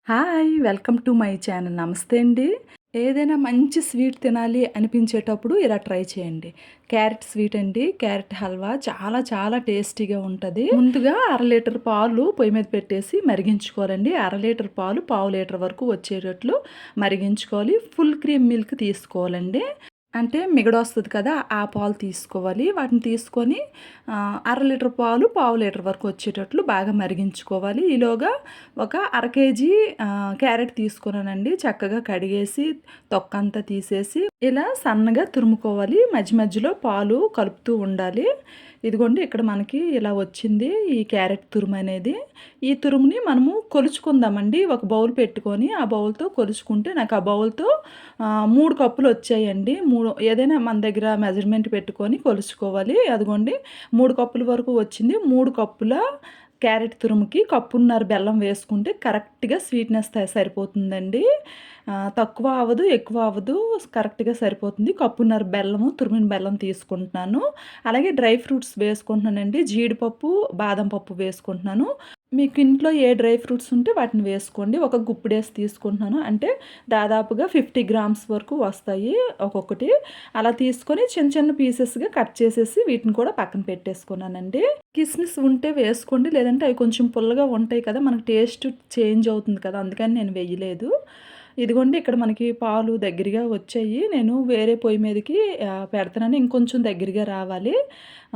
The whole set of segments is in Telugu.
Hi! Welcome to my channel. నమస్తే అండి. ఏదైనా మంచి స్వీట్ తినాలి అనిపించేటప్పుడు ఇలా ట్రై చేయండి. క్యారెట్ స్వీట్ అండి. క్యారెట్ హల్వా చాలా చాలా టేస్టీగా ఉంటది. ముందుగా లీటర్ పాలు పొయ్యి మీద పెట్టేసి మరిగించుకోవాలండి. లీటర్ పాలు పావు లీటర్ వరకు వచ్చేటట్లు మరిగించుకోవాలి. ఫుల్ క్రీమ్ మిల్క్ తీసుకోవాలండి. అంటే మిగడొస్తది కదా! ఆ పాలు తీసుకోవాలి. వాటిని తీసుకొని లీటర్ పాలు పావు లీటర్ వరకు వచ్చేటట్లు బాగా మరిగించుకోవాలి. ఈలోగా ఒక కేజీ క్యారెట్ తీసుకున్నానండి. చక్కగా కడిగేసి తొక్కంతా తీసేసి ఇలా సన్నగా తురుముకోవాలి. మధ్య మధ్యలో పాలు కలుపుతూ ఉండాలి. ఇదిగోండి ఇక్కడ మనకి ఇలా వచ్చింది ఈ క్యారెట్ తురుము అనేది. ఈ తురుముని మనము కొలుచుకుందామండి. ఒక బౌల్ పెట్టుకొని ఆ బౌల్‌తో కొలుచుకుంటే నాకు ఆ బౌల్‌తో 3 కప్పులు వచ్చాయండి. ఏదైనా మన దగ్గర మెజర్‌మెంట్ పెట్టుకొని కొలుచుకోవాలి. అదిగోండి 3 కప్పుల వరకు వచ్చింది. 3 కప్పుల క్యారెట్ తురుముకి కప్పున్నర బెల్లం వేసుకుంటే కరెక్ట్‌గా స్వీట్‌నెస్ సరిపోతుందండి. తక్కువ అవ్వదు, ఎక్కువ అవ్వదు. కరెక్ట్‌గా సరిపోతుంది. కప్పున్నర బెల్లము, తురిమిన బెల్లం తీసుకుంటున్నాను. అలాగే డ్రై ఫ్రూట్స్ వేసుకుంటున్నానండి. జీడిపప్పు, బాదం పప్పు వేసుకుంటున్నాను. మీకు ఇంట్లో ఏ డ్రై ఫ్రూట్స్ ఉంటే వాటిని వేసుకోండి. ఒక గుప్పిడేసి తీసుకుంటున్నాను. అంటే దాదాపుగా 50 గ్రామ్స్ వరకు వస్తాయి ఒక్కొక్కటి. అలా తీసుకొని చిన్న చిన్న పీసెస్‌గా కట్ చేసేసి వీటిని కూడా పక్కన పెట్టేసుకున్నానండి. కిస్మిస్ ఉంటే వేసుకోండి. లేదంటే అవి కొంచెం పుల్లగా ఉంటాయి కదా! మనకు టేస్ట్ చేంజ్ అవుతుంది కదా! అందుకని నేను వేయలేదు. ఇదిగోండి ఇక్కడ మనకి పాలు దగ్గరగా వచ్చాయి. నేను వేరే పొయ్యి మీదకి పెడతన్నాను. ఇంకొంచెం దగ్గరగా రావాలి.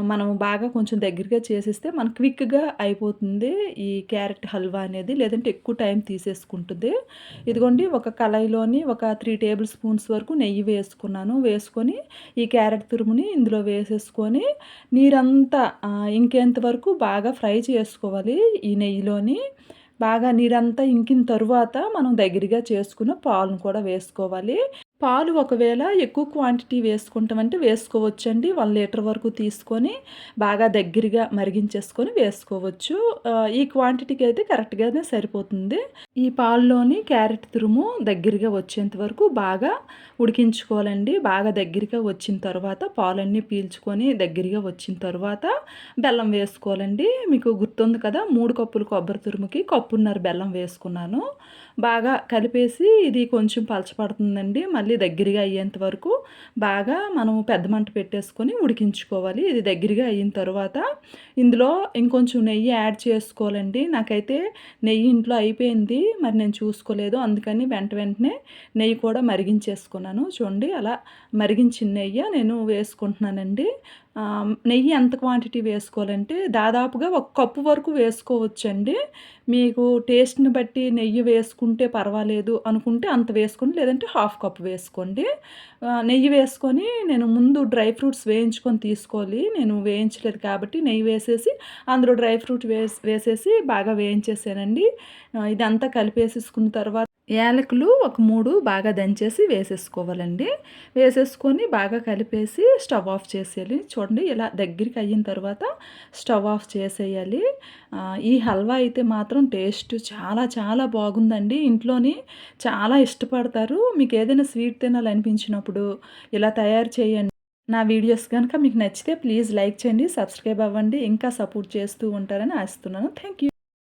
మనం బాగా కొంచెం దగ్గరగా చేసేస్తే మనకు క్విక్‌గా అయిపోతుంది ఈ క్యారెట్ హల్వా అనేది. లేదంటే ఎక్కువ టైం తీసేసుకుంటుంది. ఇదిగోండి ఒక కళాయిలోని ఒక 3 టేబుల్ స్పూన్స్ వరకు నెయ్యి వేసుకున్నాను. వేసుకొని ఈ క్యారెట్ తురుముని ఇందులో వేసేసుకొని నీరంతా ఇంకేంత వరకు బాగా ఫ్రై చేసుకోవాలి ఈ నెయ్యిలోని. బాగా నీరంతా ఇంకిన తరువాత మనం దగ్గరగా చేసుకున్న పాలను కూడా వేసుకోవాలి. పాలు ఒకవేళ ఎక్కువ క్వాంటిటీ వేసుకుంటామంటే వేసుకోవచ్చండి. 1 లీటర్ వరకు తీసుకొని బాగా దగ్గరగా మరిగించేసుకొని వేసుకోవచ్చు. ఈ క్వాంటిటీకి అయితే కరెక్ట్‌గానే సరిపోతుంది. ఈ పాల్లోని క్యారెట్ తురుము దగ్గరగా వచ్చేంత వరకు బాగా ఉడికించుకోవాలండి. బాగా దగ్గరగా వచ్చిన తర్వాత పాలన్నీ పీల్చుకొని దగ్గరగా వచ్చిన తర్వాత బెల్లం వేసుకోవాలండి. మీకు గుర్తుంది కదా! 3 కప్పులు కొబ్బరి తురుముకి కప్పున్నర బెల్లం వేసుకున్నాను. బాగా కలిపేసి ఇది కొంచెం పలచపడుతుందండి. మళ్ళీ దగ్గరగా అయ్యేంత వరకు బాగా మనం పెద్ద మంట పెట్టేసుకొని ఉడికించుకోవాలి. ఇది దగ్గరగా అయిన తర్వాత ఇందులో ఇంకొంచెం నెయ్యి యాడ్ చేసుకోవాలండి. నాకైతే నెయ్యి ఇంట్లో అయిపోయింది. మరి నేను చూసుకోలేదు. అందుకని వెంటనే నెయ్యి కూడా మరిగించేసుకున్నాను. చూడండి అలా మరిగించిన నెయ్యి నేను వేసుకుంటున్నానండి. నెయ్యి ఎంత క్వాంటిటీ వేసుకోవాలంటే దాదాపుగా ఒక కప్పు వరకు వేసుకోవచ్చండి. మీకు టేస్ట్‌ని బట్టి నెయ్యి వేసుకుంటే పర్వాలేదు అనుకుంటే అంత వేసుకోండి. లేదంటే హాఫ్ కప్ వేసుకోండి. నెయ్యి వేసుకొని నేను ముందు డ్రై ఫ్రూట్స్ వేయించుకొని తీసుకోవాలి. నేను వేయించలేదు కాబట్టి నెయ్యి వేసేసి అందులో డ్రై ఫ్రూట్ వేసేసి బాగా వేయించేసానండి. ఇదంతా కలిపేసేసుకున్న తర్వాత యాలకులు ఒక 3 బాగా దంచేసి వేసేసుకోవాలండి. వేసేసుకొని బాగా కలిపేసి స్టవ్ ఆఫ్ చేసేయాలి. చూడండి ఇలా దగ్గరికి అయిన తర్వాత స్టవ్ ఆఫ్ చేసేయాలి. ఈ హల్వా అయితే మాత్రం టేస్ట్ చాలా చాలా బాగుందండి. ఇంట్లోని చాలా ఇష్టపడతారు. మీకు ఏదైనా స్వీట్ తినాలనిపించినప్పుడు ఇలా తయారు చేయండి. నా వీడియోస్ గనుక మీకు నచ్చితే ప్లీజ్ లైక్ చేయండి, సబ్స్క్రైబ్ అవ్వండి. ఇంకా సపోర్ట్ చేస్తూ ఉంటారని ఆశిస్తున్నాను. Thank you.